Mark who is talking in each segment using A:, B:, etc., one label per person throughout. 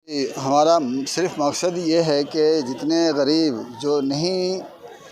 A: हमारा सिर्फ मकसद ये है कि जितने गरीब जो नहीं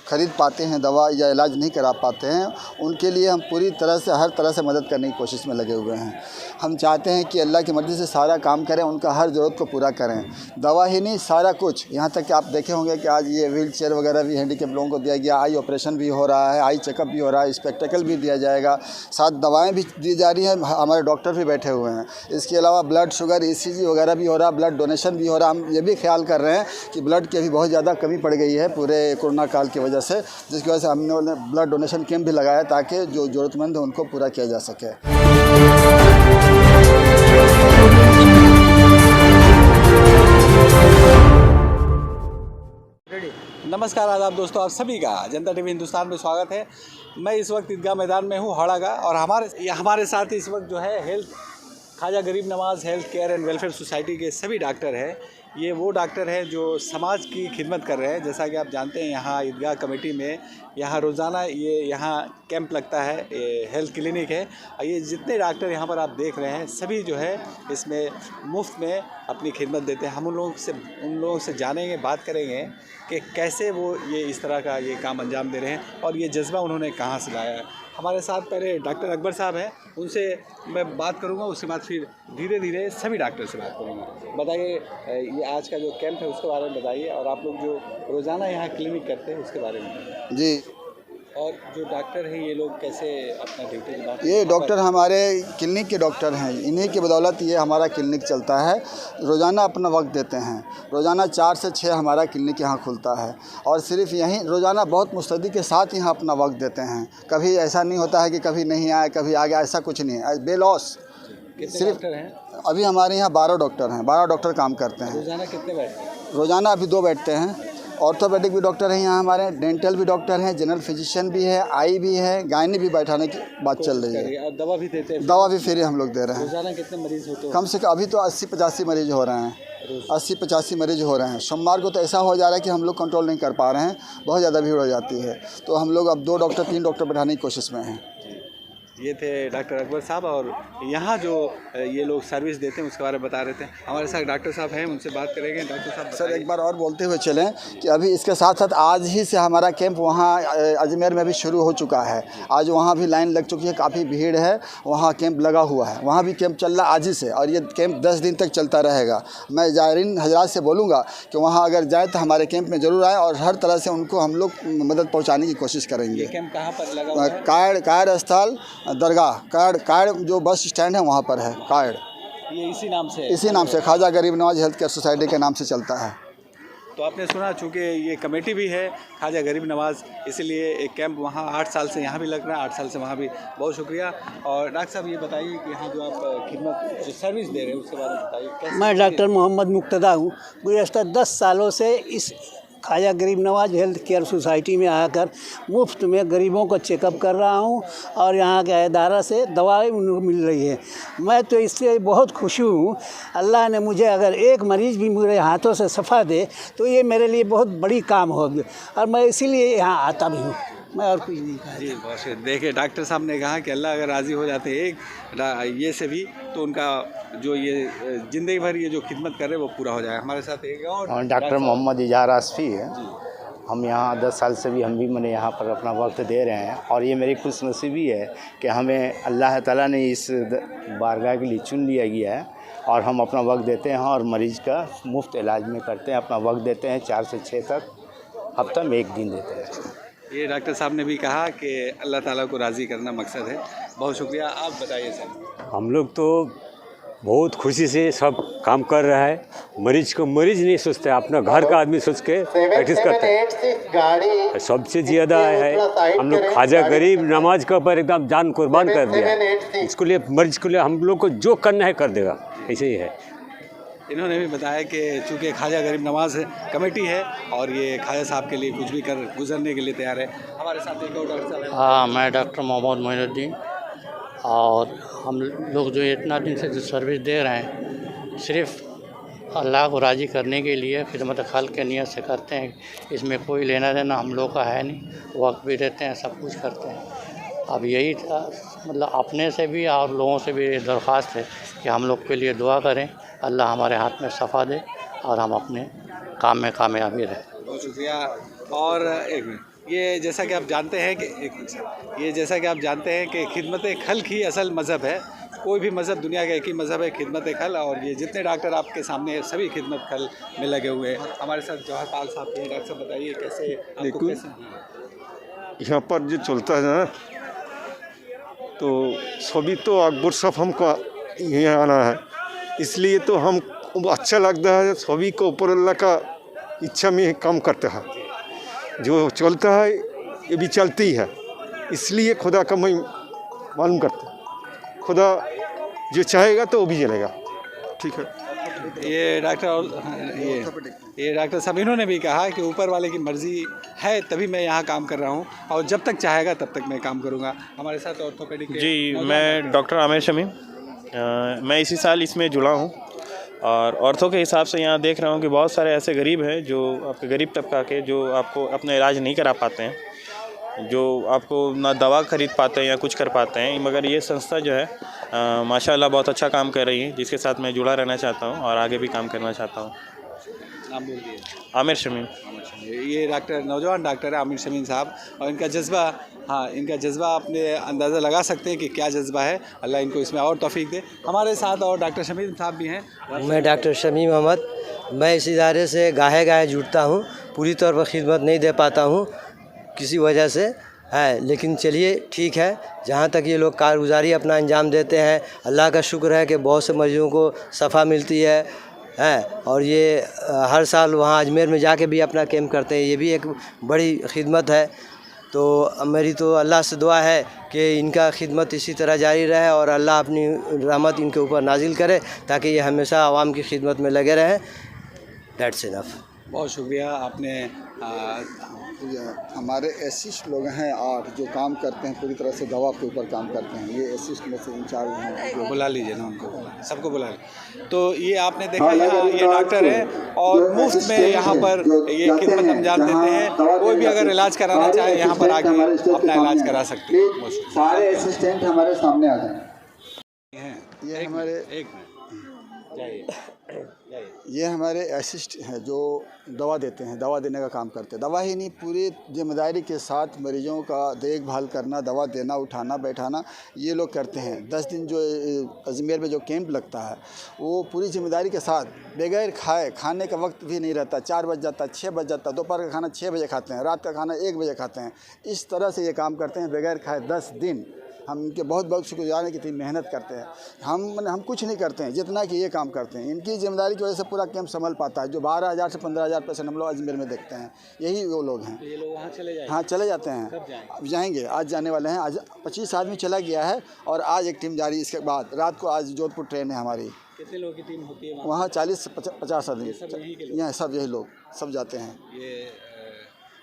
A: खरीद पाते हैं दवा या इलाज नहीं करा पाते हैं, उनके लिए हम पूरी तरह से हर तरह से मदद करने की कोशिश में लगे हुए हैं। हम चाहते हैं कि अल्लाह की मर्ज़ी से सारा काम करें, उनका हर ज़रूरत को पूरा करें। दवा ही नहीं, सारा कुछ, यहाँ तक कि आप देखे होंगे कि आज ये व्हील चेयर वगैरह भी हैंडीकैप लोगों को दिया गया, आई ऑपरेशन भी हो रहा है, आई चेकअप भी हो रहा है, स्पेक्टेकल भी दिया जाएगा, साथ दवाएँ भी दी जा रही हैं, हमारे डॉक्टर भी बैठे हुए हैं। इसके अलावा ब्लड शुगर ECG वगैरह भी हो रहा है, ब्लड डोनेशन भी हो रहा है। हम ये भी ख्याल कर रहे हैं कि ब्लड की अभी बहुत ज़्यादा कमी पड़ गई है पूरे कोरोना काल की वजह से, जिसकी वजह से हमने ब्लड डोनेशन कैंप भी लगाया ताकि जो ज़रूरतमंद है उनको पूरा किया जा सके।
B: नमस्कार, आदाब दोस्तों, आप सभी का जनता टीवी हिंदुस्तान में स्वागत है। मैं इस वक्त ईदगाह मैदान में हूँ, हाड़ा का, और हमारे साथ इस वक्त जो है Khwaja Garib Nawaz health care and welfare society के सभी डॉक्टर हैं। ये वो डॉक्टर हैं जो समाज की खिदमत कर रहे हैं। जैसा कि आप जानते हैं, यहाँ ईदगाह कमेटी में यहाँ रोज़ाना यहाँ कैंप लगता है, हेल्थ क्लिनिक है। ये जितने डॉक्टर यहाँ पर आप देख रहे हैं, सभी जो है इसमें मुफ्त में अपनी खिदमत देते हैं। हम उन लोगों से जानेंगे, बात करेंगे कि कैसे वो ये इस तरह का ये काम अंजाम दे रहे हैं और ये जज्बा उन्होंने कहाँ से लाया है। हमारे साथ पहले डॉक्टर अकबर साहब हैं, उनसे मैं बात करूंगा, उसके बाद फिर धीरे धीरे सभी डॉक्टर से बात करूंगा। बताइए, ये आज का जो कैंप है उसके बारे में बताइए, और आप लोग जो रोज़ाना यहाँ क्लिनिक करते हैं उसके बारे में।
A: जी,
B: और जो डॉक्टर हैं ये लोग कैसे अपना ड्यूटी निभाते हैं?
A: ये डॉक्टर हमारे क्लिनिक के डॉक्टर हैं, इन्हीं की बदौलत ये हमारा क्लिनिक चलता है। रोज़ाना अपना वक्त देते हैं, रोज़ाना 4 से 6 हमारा क्लिनिक यहाँ खुलता है, और सिर्फ यहीं रोज़ाना बहुत मुस्तैदी के साथ यहाँ अपना वक्त देते हैं। कभी ऐसा नहीं होता है कि कभी नहीं आए, कभी आ गया, ऐसा कुछ नहीं है, बेलॉस।
B: कितने डॉक्टर हैं
A: अभी हमारे यहाँ 12 डॉक्टर हैं, 12 डॉक्टर काम करते हैं।
B: रोज़ाना कितने बैठते हैं?
A: रोज़ाना अभी 2 बैठते हैं। ऑर्थोपेडिक भी डॉक्टर हैं यहाँ हमारे, डेंटल भी डॉक्टर हैं, जनरल फिजिशियन भी है, आई भी है, गायनी भी बैठाने की बात चल रही है।
B: और दवा भी देते हैं?
A: दवा भी फ्री हम लोग दे रहे हैं।
B: रोज़ाना कितने मरीज़ होते हैं?
A: कम से कम अभी तो 80-85 मरीज हो रहे हैं, 80-85 मरीज हो रहे हैं। सोमवार को तो ऐसा हो जा रहा है कि हम लोग कंट्रोल नहीं कर पा रहे हैं, बहुत ज़्यादा भीड़ हो जाती है, तो हम लोग अब 2 डॉक्टर 3 डॉक्टर बैठाने की कोशिश में हैं।
B: ये थे डॉक्टर अकबर साहब, और यहाँ जो ये लोग सर्विस देते हैं उसके बारे में बता रहे थे। हमारे साथ डॉक्टर साहब हैं, उनसे बात करेंगे। डॉक्टर साहब
A: सर, एक बार और बोलते हुए चलें कि अभी इसके साथ साथ आज ही से हमारा कैंप वहाँ अजमेर में भी शुरू हो चुका है। आज वहाँ भी लाइन लग चुकी है, काफ़ी भीड़ है, वहाँ कैंप लगा हुआ है, वहाँ भी कैंप चल रहा आज ही से, और ये कैंप 10 दिन तक चलता रहेगा। मैं ज़ायरीन हजरात से बोलूँगा कि वहाँ अगर जाए तो हमारे कैंप में ज़रूर आए, और हर तरह से उनको हम लोग मदद पहुँचाने की कोशिश करेंगे।
B: ये कैंप कहाँ पर लगा हुआ है?
A: कायड़ स्थल दरगाह, कायड़ जो बस स्टैंड है वहाँ पर है कायड़।
B: ये इसी नाम से
A: ख्वाजा गरीब नवाज हेल्थ केयर सोसाइटी के नाम से चलता है।
B: तो आपने सुना, चूँकि ये कमेटी भी है ख्वाजा गरीब नवाज़, इसलिए एक कैंप वहाँ 8 साल से यहाँ भी लग रहा है, 8 साल से वहाँ भी। बहुत शुक्रिया। और डॉक्टर साहब, ये बताइए कि यहाँ जो आप खिदमत जो सर्विस दे रहे हैं उसके बारे में बताइए।
C: मैं डॉक्टर मोहम्मद मुक्तदा हूँ। गुज़श्ता 10 सालों से इस ख्वाजा गरीब नवाज हेल्थ केयर सोसाइटी में आकर मुफ्त में गरीबों को चेकअप कर रहा हूँ, और यहाँ के इदारा से दवाएं उनको मिल रही है। मैं तो इससे बहुत खुश हूँ। अल्लाह ने मुझे अगर एक मरीज़ भी मेरे हाथों से शफा दे तो ये मेरे लिए बहुत बड़ी काम होगी, और मैं इसीलिए यहाँ आता भी हूँ। मैं और कुछ नहीं कहा।
B: जी, बहुत देखिए, डॉक्टर साहब ने कहा कि अल्लाह अगर राज़ी हो जाते एक ये से भी, तो उनका जो ये ज़िंदगी भर ये जो खिदमत कर रहे हैं वो पूरा हो जाएगा। हमारे साथ एक और
D: डॉक्टर मोहम्मद इजहार आसफ़ी है। हम यहाँ 10 साल से भी हम भी मैंने यहाँ पर अपना वक्त दे रहे हैं, और ये मेरी खुशनसीबी है कि हमें अल्लाह ताला ने इस बारगाह के लिए चुन लिया गया है, और हम अपना वक्त देते हैं और मरीज़ का मुफ्त इलाज में करते हैं। अपना वक्त देते हैं 4 से 6 तक, हफ्ता में 1 दिन देते हैं।
B: ये डॉक्टर साहब ने भी कहा कि अल्लाह ताला को राज़ी करना मकसद है। बहुत शुक्रिया। आप बताइए सर।
E: हम लोग तो बहुत खुशी से सब काम कर रहा है। मरीज को मरीज नहीं सोचते, अपना घर का आदमी सोच के प्रैक्टिस करते हैं। सबसे ज़्यादा है हम लोग ख्वाजा गरीब नवाज के ऊपर एकदम जान कुर्बान कर दिया। इसके लिए मरीज के लिए हम लोग को जो करना है कर देगा, ऐसे ही है।
B: इन्होंने भी बताया कि चूँकि ख्वाजा गरीब नवाज़ कमेटी है, और ये ख्वाजा साहब के लिए कुछ भी कर गुजरने के लिए तैयार है। हमारे साथ एक और डॉक्टर साहब हैं।
F: हाँ, मैं डॉक्टर मोहम्मद मोइनुद्दीन, और हम लोग जो इतना दिन से जो सर्विस दे रहे हैं, सिर्फ अल्लाह को राज़ी करने के लिए खिदमत खाल के नियत से करते हैं। इसमें कोई लेना देना हम लोग का है नहीं, वक्त भी देते हैं, सब कुछ करते हैं। अब यही था, मतलब अपने से भी और लोगों से भी दरख्वास्त है कि हम लोग के लिए दुआ करें अल्लाह हमारे हाथ में शफा दे और हम अपने काम में कामयाबी रहे।
B: बहुत शुक्रिया। और एक मिनट, ये जैसा कि आप जानते हैं कि एक मिनट सर, ये जैसा कि आप जानते हैं कि खिदमत खल्क ही असल मज़हब है। कोई भी मज़हब दुनिया का एक ही मज़हब है, खिदमत खल्क। और ये जितने डॉक्टर आपके सामने हैं सभी खिदमत खल्क में लगे हुए हैं। हमारे साथ जवाहर पाल साहब हैं। डॉक्टर साहब बताइए कैसे आपको
G: देखो,
B: कैसे
G: यहाँ पर जो चलता है ना, तो सभी तो अकबर साहब हमको यहाँ आना है, इसलिए तो हम अच्छा लगता है। सभी को ऊपर अल्लाह का इच्छा में काम करता है, जो चलता है ये भी चलती है, इसलिए खुदा का मैं मालूम करता हूँ। खुदा जो चाहेगा तो वो भी चलेगा। ठीक है।
B: ये डॉक्टर साहब इन्होंने भी कहा कि ऊपर वाले की मर्ज़ी है तभी मैं यहाँ काम कर रहा हूँ, और जब तक चाहेगा तब तक मैं काम करूँगा। हमारे साथ ऑर्थोपेडिक के
H: जी, मैं डॉक्टर आमिर शमीम, मैं इसी साल इसमें जुड़ा हूँ और ऑर्थो के हिसाब से यहाँ देख रहा हूँ कि बहुत सारे ऐसे गरीब हैं जो आपके गरीब तबका के, जो आपको अपना इलाज नहीं करा पाते हैं, जो आपको ना दवा खरीद पाते हैं या कुछ कर पाते हैं। मगर ये संस्था जो है माशाल्लाह बहुत अच्छा काम कर रही है, जिसके साथ मैं जुड़ा रहना चाहता हूँ और आगे भी काम करना चाहता हूँ।
B: नाम बोल दिए।
H: आमिर शमीम।
B: ये डॉक्टर नौजवान डॉक्टर है आमिर शमीम साहब, और इनका जज्बा, हाँ इनका जज्बा आपने अंदाज़ा लगा सकते हैं कि क्या जज्बा है। अल्लाह इनको इसमें और तौफीक दे। हमारे साथ और डॉक्टर शमीम साहब भी हैं।
I: मैं डॉक्टर शमीम अहमद, मैं इस इदारे से गाहे जुड़ता हूँ। पूरी तौर पर खिदमत नहीं दे पाता हूँ किसी वजह से है, लेकिन चलिए ठीक है, जहाँ तक ये लोग कारगुजारी अपना अंजाम देते हैं, अल्लाह का शुक्र है कि बहुत से मरीजों को शफ़ा मिलती है। और ये हर साल वहाँ अजमेर में जाके भी अपना कैंप करते हैं, ये भी एक बड़ी खिदमत है। तो मेरी तो अल्लाह से दुआ है कि इनका खिदमत इसी तरह जारी रहे और अल्लाह अपनी रहमत इनके ऊपर नाजिल करे, ताकि ये हमेशा आवाम की खिदमत में लगे रहें। That's enough.
B: बहुत शुक्रिया। आपने
A: हमारे एसिस्ट लोग हैं 8 जो काम करते हैं, पूरी तरह से दवा के ऊपर काम करते हैं। ये एसिस्ट में से इंचार्ज हैं, जो
B: बुला लीजिए ना उनको, सबको बुला लीजिए। तो ये आपने देखा यहाँ ये डॉक्टर है और मुफ्त में यहाँ पर ये खिदमत अंजाम देते हैं। कोई भी अगर इलाज कराना चाहे यहाँ पर आके अपना इलाज करा सकते हैं।
A: सारे असिस्टेंट हमारे सामने आ जाएं। ये हमारे ये हमारे असिस्ट हैं जो दवा देते हैं, दवा देने का काम करते हैं। दवा ही नहीं, पूरी जिम्मेदारी के साथ मरीजों का देखभाल करना, दवा देना, उठाना बैठाना ये लोग करते हैं। 10 दिन जो अजमेर में जो कैंप लगता है वो पूरी जिम्मेदारी के साथ, बगैर खाने का वक्त भी नहीं रहता। 4 बज जाता, 6 बज जाता, दोपहर का खाना 6 बजे खाते हैं, रात का खाना 1 बजे खाते हैं। इस तरह से ये काम करते हैं बगैर खाए 10 दिन। हम इनके बहुत बहुत शुक्रगुजार हैं कि इतनी मेहनत करते हैं। हम कुछ नहीं करते हैं जितना कि ये काम करते हैं। इनकी जिम्मेदारी की वजह से पूरा कैंप संभल पाता है। जो 12,000 से 15,000 पेशेंट हम लोग अजमेर में देखते हैं, यही वो लोग हैं।
B: ये लोग वहाँ चले जाएंगे?
A: हाँ चले जाते हैं, अब जाएंगे, आज जाने वाले हैं। आज 25 आदमी चला गया है और आज एक टीम जा रही है। इसके बाद रात को आज जोधपुर ट्रेन है हमारी।
B: कितने लोगों की टीम होती है
A: वहाँ 40 से 50 आदमी, यहाँ सब यही लोग सब जाते हैं।
B: ये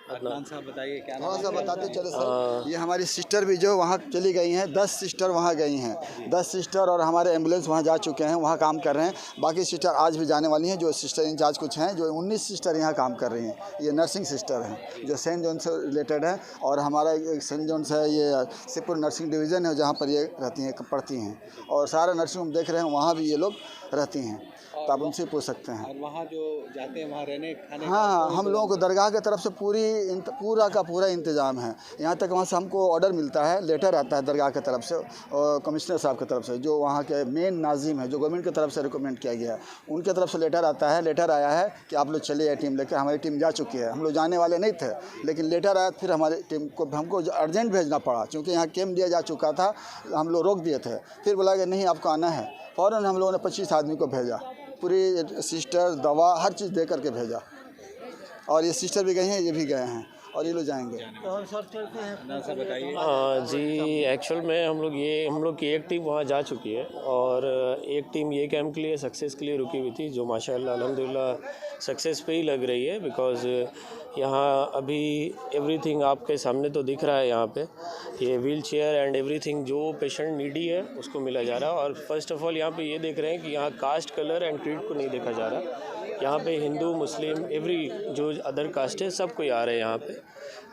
B: अदनान साहब बताइए क्या
A: थोड़ा सा बताते चले सर। ये हमारी सिस्टर भी जो वहाँ चली गई हैं, 10 सिस्टर वहाँ गई हैं। 10 सिस्टर और हमारे एम्बुलेंस वहाँ जा चुके हैं, वहाँ काम कर रहे हैं। बाकी सिस्टर आज भी जाने वाली हैं। जो सिस्टर इंचार्ज कुछ हैं, जो 19 सिस्टर यहाँ काम कर रही हैं। ये नर्सिंग सिस्टर हैं जो सेंट जॉन से रिलेटेड है। और हमारा एक सेंट जॉन से ये सिपुर नर्सिंग डिवीज़न है, जहाँ पर ये रहती हैं, पढ़ती हैं। और सारा नर्सिंग होम देख रहे हैं, वहाँ भी ये लोग रहती हैं, तो आप उनसे पूछ सकते हैं।
B: और वहाँ जो जाते हैं वहाँ रहने खाने
A: हाँ, हम लोगों को दरगाह की तरफ से पूरा का पूरा इंतज़ाम है। यहाँ तक वहाँ से हमको ऑर्डर मिलता है, लेटर आता है दरगाह की तरफ से और कमिश्नर साहब की तरफ से, जो वहाँ के मेन नाजिम है, जो गवर्नमेंट की तरफ से रिकमेंड किया गया है, उनके तरफ से लेटर आता है। लेटर आया है कि आप लोग चलिए टीम लेकर। हमारी टीम जा चुकी है। हम लोग जाने वाले नहीं थे, लेकिन लेटर आया। फिर हमारी टीम को हमको अर्जेंट भेजना पड़ा, क्योंकि यहाँ कैंप दिया जा चुका था। हम लोग रोक दिए थे। फिर बोला कि नहीं आपको आना है। फ़ौरन हम लोगों ने 25 आदमी को भेजा, पूरी सिस्टर, दवा, हर चीज़ दे करके भेजा। और ये सिस्टर भी गए हैं, ये भी गए हैं, और ये लोग जाएंगे।
J: जी, एक्चुअल में हम लोग की एक टीम वहाँ जा चुकी है और एक टीम ये कैंप के लिए सक्सेस के लिए रुकी हुई थी, जो माशाल्लाह अल्हम्दुलिल्लाह सक्सेस पे ही लग रही है। बिकॉज़ यहाँ अभी एवरीथिंग आपके सामने तो दिख रहा है। यहाँ पे ये व्हील चेयर एंड एवरीथिंग जो पेशेंट नीडी है उसको मिला जा रहा है। और फर्स्ट ऑफ ऑल यहाँ पे ये देख रहे हैं कि यहाँ कास्ट, कलर एंड क्रीड को नहीं देखा जा रहा। यहाँ पे हिंदू मुस्लिम एवरी जो अदर कास्ट है सब कोई आ रहे हैं यहाँ पे।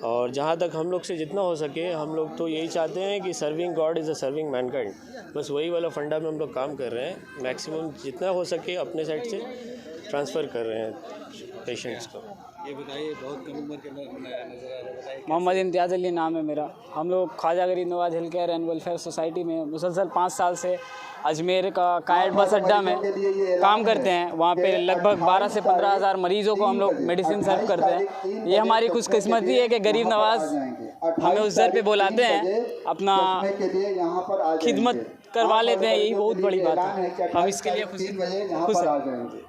J: और जहाँ तक हम लोग से जितना हो सके हम लोग तो यही चाहते हैं कि serving God is a serving Mankind, बस वही वाला फंडा में हम लोग काम कर रहे हैं। मैक्सिमम जितना हो सके अपने साइड से ट्रांसफ़र कर रहे हैं पेशेंट्स को।
B: ये बताइए, बहुत कम उम्र के नज़र आ रहे हैं, बताइए।
K: मोहम्मद इम्तियाज़ अली नाम है मेरा। हम लोग ख्वाजा गरीब Nawaz health care and welfare society में मुसलसल 5 साल से अजमेर का कायड बस अड्डा में काम करते हैं। वहाँ पे लगभग 12 से 15 हज़ार मरीज़ों को हम लोग मेडिसिन सर्व करते हैं। ये हमारी खुशकिस्मती है कि गरीब नवाज हमें उस दर पे बुलाते हैं, अपना खिदमत करवा लेते हैं, यही बहुत बड़ी बात है। हम इसके लिए खुश हैं।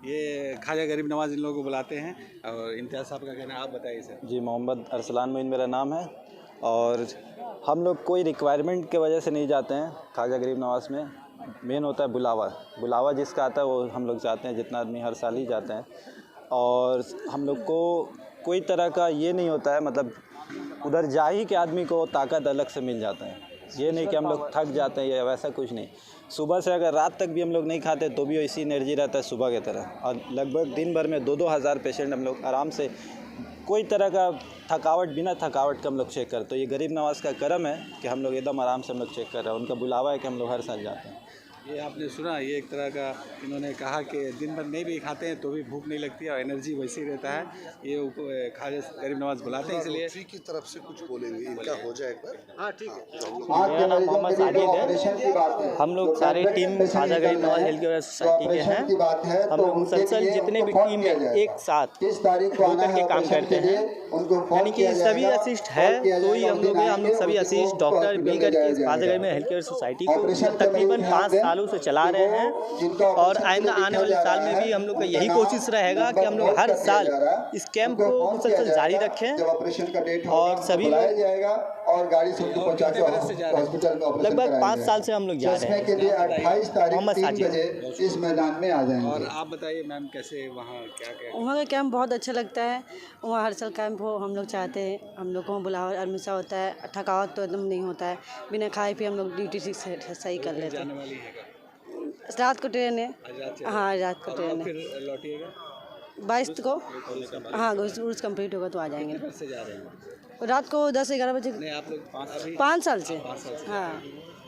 B: ये ख्वाजा गरीब नवाज इन लोगों को बुलाते हैं। और इम्तियाज़ साहब का कहना है, आप बताइए सर।
L: जी, मोहम्मद अरसलान मोइन मेरा नाम है और हम लोग कोई रिक्वायरमेंट की वजह से नहीं जाते हैं ख्वाजा गरीब नवाज में। मेन होता है बुलावा जिसका आता है वो हम लोग जाते हैं, जितना आदमी हर साल ही जाते हैं। और हम लोग को कोई तरह का ये नहीं होता है, मतलब उधर जा ही के आदमी को ताकत अलग से मिल जाता है। ये नहीं कि हम लोग थक जाते हैं या वैसा कुछ नहीं। सुबह से अगर रात तक भी हम लोग नहीं खाते तो भी वैसी एनर्जी रहता है सुबह की तरह। और लगभग दिन भर में 2-2 हज़ार पेशेंट हम लोग आराम से, कोई तरह का थकावट, बिना थकावट का हम लोग चेक करते। तो ये गरीब नवाज का करम है कि हम लोग एकदम आराम से हम लोग चेक कर रहे हैं। उनका बुलावा है कि हम लोग हर साल जाते हैं।
B: ये आपने सुना, ये एक तरह का इन्होंने कहा कि दिन भर नहीं भी खाते हैं तो भी भूख नहीं लगती है और एनर्जी वैसे ही रहता है। ये ख्वाजा गरीब नवाज बुलाते हैं, इसलिए
M: की तरफ से कुछ बोलेंगे, इनका हो जाए एक बार।
B: हाँ ठीक है।
N: मेरा नाम मोहम्मद साजिद है। हम लोग सारे टीम ख्वाजा गरीब नवाज हेल्थ केयर सोसाइटी के हैं। हम लोग मुसलसल जितने भी टीम है एक साथ मिलकर के काम करते हैं, यानी कि सभी असिस्ट है तो ही हम लोग सभी असिस्ट डॉक्टर मिलकर के ख्वाजा गरीब हेल्थ केयर सोसाइटी को तकरीबन 5 सालों से चला रहे हैं। और आइंदा आने वाले साल में भी हम लोग का यही कोशिश रहेगा कि हम लोग हर साल इस कैंप को मुसलसल जारी रखें। और सभी
A: और गाड़ी से उनको पहुंचा के हॉस्पिटल में
N: लगभग 5 साल से हम लोग जा रहे हैं।
A: के लिए 28 तारीख 3 बजे इस मैदान में आ जाएंगे।
B: और आप बताइए मैम, कैसे वहाँ क्या
O: वहाँ का कैंप बहुत अच्छा लगता है। वहाँ हर साल कैंप हो, हम लोग चाहते हैं, हम लोग को बुलावा हमेशा होता है, थकावट तो एकदम नहीं होता है। बिना खाए पिए हम लोग ड्यूटी सही कर लेते हैं। रात को ट्रेन है। हाँ, रात को ट्रेन है।
B: फिर लौटिएगा
O: 22 को। हाँ, कोर्स कंप्लीट होगा तो आ जाएंगे।
B: कितने से जा रहे हैं?
O: रात को 10-11 बजे।
B: नहीं, आप लोग
O: 5 साल से। हाँ।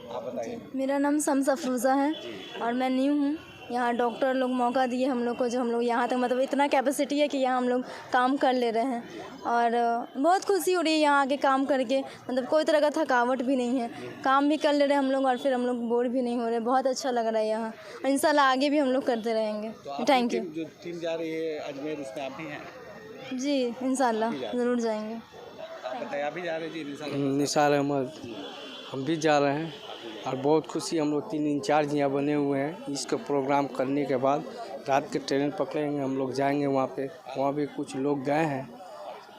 B: आप बताइए।
P: मेरा नाम शम्स अफरोज़ा है और मैं न्यू हूँ यहाँ। डॉक्टर लोग मौका दिए हम लोग को, जो हम लोग यहाँ तक मतलब इतना कैपेसिटी है कि यहाँ हम लोग काम कर ले रहे हैं। और बहुत खुशी हो रही है यहाँ आके काम करके, मतलब कोई तरह का थकावट भी नहीं है, काम भी कर ले रहे हैं हम लोग और फिर हम लोग बोर भी नहीं हो रहे। बहुत अच्छा लग रहा है यहाँ, और इंशाल्लाह आगे भी हम लोग करते रहेंगे। Thank you.
B: जो टीम जा रही है अजमेर, इसमें आप भी हैं?
P: जी, इंशाल्लाह ज़रूर जाएंगे।
B: आप बताइए, आप भी जा रहे हैं? जी,
Q: निसार अहमद, हम भी जा रहे हैं और बहुत खुशी, हम लोग 3 इंचार्ज यहाँ बने हुए हैं। इसका प्रोग्राम करने के बाद रात के ट्रेन पकड़ेंगे, हम लोग जाएंगे वहाँ पे। वहाँ भी कुछ लोग गए हैं,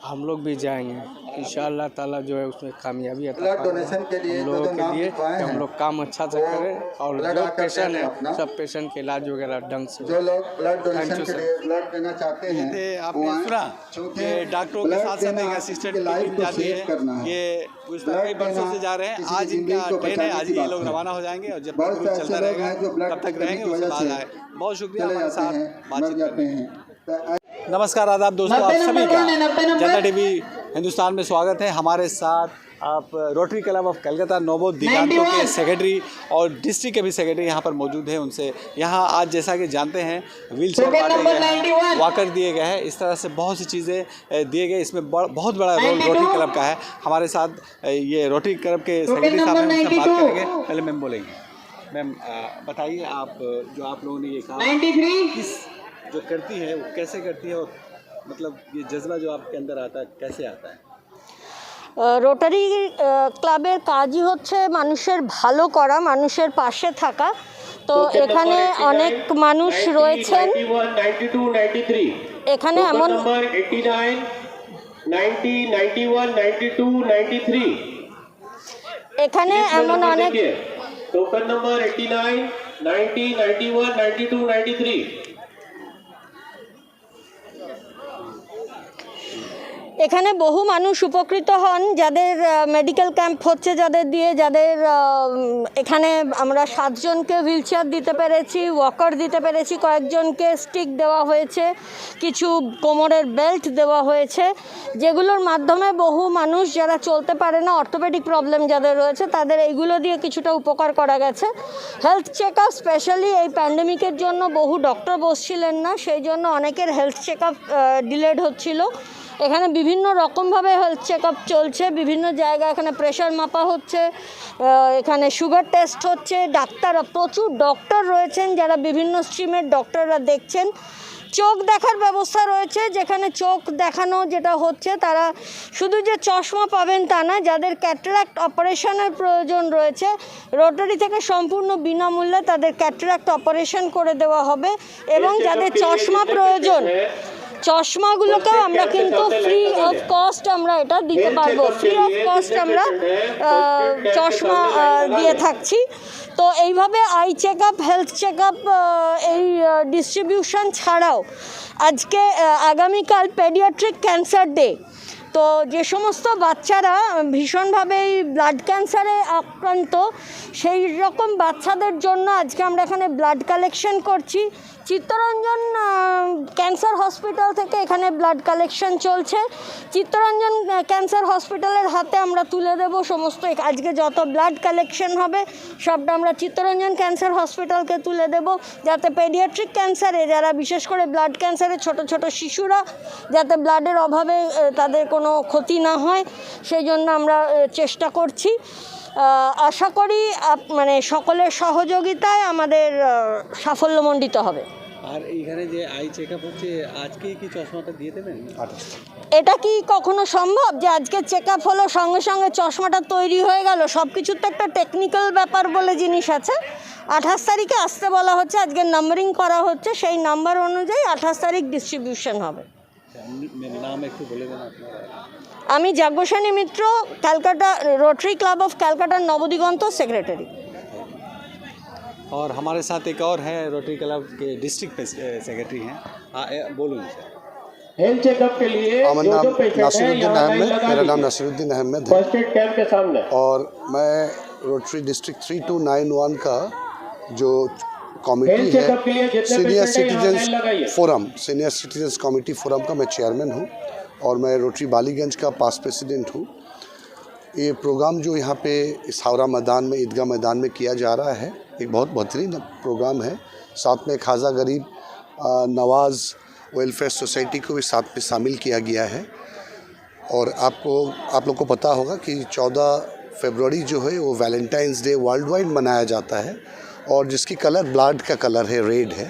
Q: हम लोग भी जाएंगे इंशाअल्लाह ताला। जो है उसमें कामयाबी अता फरमाए हम लोगों के लिए कि हम लोग काम अच्छा से करें और जो पेशेंट है सब पेशेंट के इलाज वगैरह ढंग से।
A: जो लोग ब्लड डोनेशन के लिए ब्लड देना चाहते हैं,
B: आपने सुना कि डॉक्टरों के साथ साथ एक असिस्टेंट टीम जाती है। ये कई बरसों से जा रहे हैं। आज इनका ट्रेन है, आज ये लोग रवाना हो जाएंगे और जब तक चलता रहेगा तब तक रहेंगे, उसके बाद आए। बहुत शुक्रिया हमारे साथ बातचीत करने हैं। नमस्कार, आदाब दोस्तों, आप सभी का जनता टीवी हिंदुस्तान में स्वागत है। हमारे साथ आप रोटरी क्लब ऑफ कलकत्ता नोबो दिगांतों के सेक्रेटरी और डिस्ट्रिक्ट के भी सेक्रेटरी यहाँ पर मौजूद हैं। उनसे यहाँ आज जैसा कि जानते हैं व्हील चेयर बांटे गए हैं, वॉकर दिए गए हैं, इस तरह से बहुत सी चीज़ें दिए गए। इसमें बहुत बड़ा रोल रोटरी क्लब का है। हमारे साथ ये रोटरी क्लब के सेक्रेटरी साहब हैं, उनसे बात करेंगे। पहले मैम बोलेंगे। मैम बताइए, आप जो आप लोगों ने ये कहा किस जो करती है वो कैसे करती है, और मतलब ये जज्बा जो आपके अंदर आता है कैसे आता है?
R: রোটারি ক্লাবের কাজই হচ্ছে মানুষের ভালো করা, মানুষের পাশে থাকা। তো এখানে অনেক মানুষ রয়েছেন। এখানে এমন
S: 89, 90, 91, 92, 93
R: এখানে এমন অনেক
S: টোকেন নাম্বার 89, 90, 91, 92, 93।
R: এখানে বহু মানুষ উপকৃত হন, যাদের মেডিকেল ক্যাম্প হচ্ছে যাদের দিয়ে, যাদের এখানে আমরা 7 জনকে হুইল চেয়ার দিতে পেরেছি, ওয়াকার দিতে পেরেছি, কয়েকজনকে স্টিক দেওয়া হয়েছে, কিছু কোমরের বেল্ট দেওয়া হয়েছে, যেগুলোর মাধ্যমে বহু মানুষ যারা চলতে পারে না, অর্থোপেডিক প্রবলেম যাদের রয়েছে, তাদের এইগুলো দিয়ে কিছুটা উপকার করা গেছে। হেলথ চেক আপ স্পেশালি এই প্যান্ডেমিকের জন্য বহু ডক্টর বসছিলেন না, সেই জন্য অনেকের হেলথ চেক আপ ডিলেড হচ্ছিল। এখানে বিভিন্ন রকমভাবে হেলথ চেক আপ চলছে, বিভিন্ন জায়গায় এখানে প্রেশার মাপা হচ্ছে, এখানে সুগার টেস্ট হচ্ছে, ডাক্তাররা প্রচুর ডক্টর রয়েছেন যারা বিভিন্ন স্ট্রিমের ডক্টররা দেখছেন। চোখ দেখার ব্যবস্থা রয়েছে, যেখানে চোখ দেখানো যেটা হচ্ছে তারা শুধু যে চশমা পাবেন তা না, যাদের ক্যাটারাক্ট অপারেশনের প্রয়োজন রয়েছে রোটারি থেকে সম্পূর্ণ বিনামূল্যে তাদের ক্যাটারাক্ট অপারেশন করে দেওয়া হবে, এবং যাদের চশমা প্রয়োজন চশমাগুলোকেও আমরা কিন্তু ফ্রি অফ কস্ট আমরা এটা দিতে পারবো, ফ্রি অফ কস্ট আমরা চশমা দিয়ে থাকছি। তো এইভাবে eye check up, health check up, এই ডিস্ট্রিবিউশন ছাড়াও আজকে আগামীকাল পেডিয়াট্রিক ক্যান্সার ডে। তো যে সমস্ত বাচ্চারা ভীষণভাবে এই ব্লাড ক্যান্সারে আক্রান্ত, সেই রকম বাচ্চাদের জন্য আজকে আমরা এখানে ব্লাড কালেকশন করছি। চিত্তরঞ্জন ক্যান্সার হসপিটাল থেকে এখানে ব্লাড কালেকশন চলছে। চিত্তরঞ্জন ক্যান্সার হসপিটালের হাতে আমরা তুলে দেব সমস্ত, আজকে যত ব্লাড কালেকশন হবে সবটা আমরা চিত্তরঞ্জন ক্যান্সার হসপিটালকে তুলে দেব, যাতে পেডিয়াট্রিক ক্যান্সারে যারা বিশেষ করে ব্লাড ক্যান্সারে ছোট ছোট শিশুরা যাতে ব্লাডের অভাবে তাদের কোনো ক্ষতি না হয়, সেই জন্য আমরা চেষ্টা করছি। আশা করি মানে সকলের সহযোগিতায় আমাদের সাফল্যমণ্ডিত হবে।
B: আর এইখানে যে আই চেক আপ হচ্ছে, আজকে কি চশমাটা দিয়ে দেবেন?
R: এটা কি কখনো সম্ভব যে আজকে চেক আপ হলো সঙ্গে সঙ্গে চশমাটা তৈরি হয়ে গেল? সব কিছুর তো একটা টেকনিক্যাল ব্যাপার বলে জিনিস আছে। 28 তারিখে আসতে বলা হচ্ছে, আজকে নাম্বারিং করা হচ্ছে, সেই নাম্বার অনুযায়ী 28 তারিখ ডিস্ট্রিবিউশন হবে।
B: নাম একটু বলে দেন আপনারা।
R: আমি Yajnaseni Mitra, Calcutta Rotary club of Calcutta Navadiganta secretary.
B: और हमारे साथ एक और है रोटरी क्लब के डिस्ट्रिक्ट सेक्रेटरी हैं, बोलूँ
S: हेल्थ चेकअप के लिए जो पेशेंट है यहाँ लाइन लगा
M: मेरा नाम नासिरुद्दीन अहमद है,
S: फर्स्ट एड कैंप के सामने।
M: और मैं रोटरी डिस्ट्रिक्ट 3291 का जो कमेटी है senior citizens forum, senior citizens committee forum का मैं चेयरमैन हूँ, और मैं रोटरी बालीगंज का पास प्रेसिडेंट हूँ। ये प्रोग्राम जो यहाँ पे इस हावड़ा मैदान में, ईदगाह मैदान में किया जा रहा है, एक बहुत बेहतरीन प्रोग्राम है। साथ में खाजा गरीब नवाज़ वेलफेयर सोसाइटी को भी साथ में शामिल किया गया है। और आप लोग को पता होगा कि 14 फरवरी जो है वो वैलेंटाइंस डे वर्ल्ड वाइड मनाया जाता है, और जिसकी कलर ब्लड का कलर है, रेड है।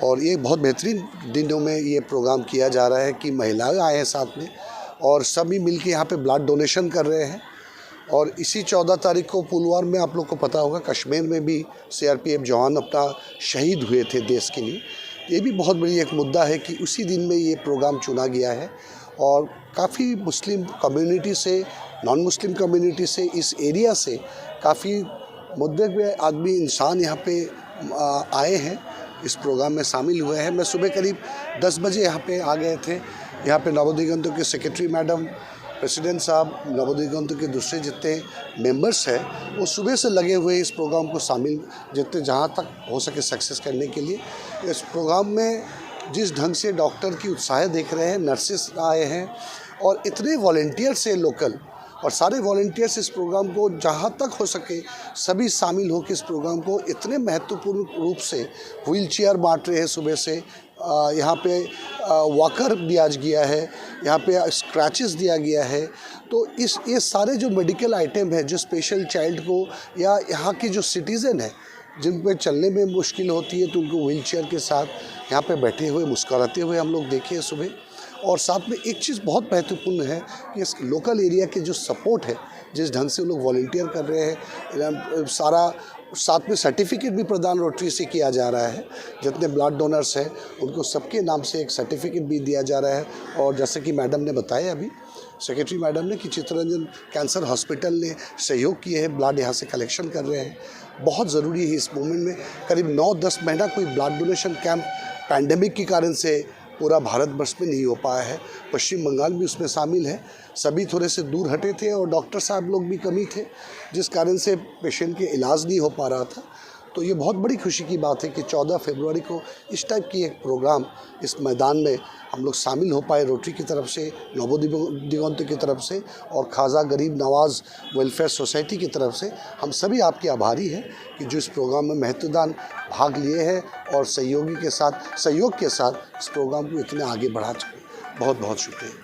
M: और ये बहुत बेहतरीन दिनों में ये प्रोग्राम किया जा रहा है कि महिलाएं आए हैं साथ में, और सभी मिलके यहाँ पे ब्लड डोनेशन कर रहे हैं। और इसी 14 तारीख को पुलवामा में, आप लोग को पता होगा, कश्मीर में भी CRPF जवान अपना शहीद हुए थे देश के लिए। ये भी बहुत बड़ी एक मुद्दा है कि उसी दिन में ये प्रोग्राम चुना गया है, और काफ़ी मुस्लिम कम्युनिटी से, नॉन मुस्लिम कम्युनिटी से, इस एरिया से काफ़ी मुद्दे पे आदमी इंसान यहाँ पे आए हैं, इस प्रोग्राम में शामिल हुए हैं। मैं सुबह करीब 10 बजे यहाँ पे आ गए थे। यहाँ पे नवोदिगंतों के सेक्रेटरी मैडम, प्रेसिडेंट साहब, नवोदिगंतों के दूसरे जितने मेंबर्स हैं वो सुबह से लगे हुए इस प्रोग्राम को शामिल, जितने जहाँ तक हो सके सक्सेस करने के लिए। इस प्रोग्राम में जिस ढंग से डॉक्टर की उत्साह देख रहे हैं, नर्सेस आए हैं, और इतने वॉलंटियर्स हैं लोकल, और सारे वॉलंटियर्स इस प्रोग्राम को जहाँ तक हो सके सभी शामिल होकर इस प्रोग्राम को इतने महत्वपूर्ण रूप से व्हील चेयर बाँट रहे हैं। सुबह से यहाँ पे वॉकर दिया गया है, यहाँ पे स्क्रैचेस दिया गया है। तो ये सारे जो मेडिकल आइटम है, जो स्पेशल चाइल्ड को या यहाँ की जो सिटीज़न है जिन पे चलने में मुश्किल होती है, तो उनको व्हील चेयर के साथ यहाँ पे बैठे हुए मुस्कुराते हुए हम लोग देखे सुबह। और साथ में एक चीज़ बहुत महत्वपूर्ण है कि इस लोकल एरिया के जो सपोर्ट है, जिस ढंग से लोग वॉलंटियर कर रहे हैं, सारा साथ में सर्टिफिकेट भी प्रदान रोटरी से किया जा रहा है। जितने ब्लड डोनर्स हैं उनको सबके नाम से एक सर्टिफिकेट भी दिया जा रहा है। और जैसे कि मैडम ने बताया अभी, सेक्रेटरी मैडम ने, कि चित्तरंजन कैंसर हॉस्पिटल ने सहयोग किए हैं, ब्लड यहाँ से कलेक्शन कर रहे हैं। बहुत ज़रूरी है इस मोमेंट में। करीब 9-10 महीना कोई ब्लड डोनेशन कैंप पैंडेमिक के कारण से पूरा भारतवर्ष में नहीं हो पाया है। पश्चिम बंगाल भी उसमें शामिल है। सभी थोड़े से दूर हटे थे और डॉक्टर साहब लोग भी कमी थे, जिस कारण से पेशेंट के इलाज नहीं हो पा रहा था। तो ये बहुत बड़ी खुशी की बात है कि 14 फरवरी को इस टाइप की एक प्रोग्राम इस मैदान में हम लोग शामिल हो पाए, रोटरी की तरफ से, नवोदिगंत की तरफ से और ख्वाजा गरीब नवाज़ वेलफेयर सोसाइटी की तरफ से। हम सभी आपके आभारी हैं कि जो इस प्रोग्राम में महत्वदान भाग लिए हैं और सहयोग के साथ इस प्रोग्राम को इतने आगे बढ़ा चुके। बहुत बहुत शुक्रिया।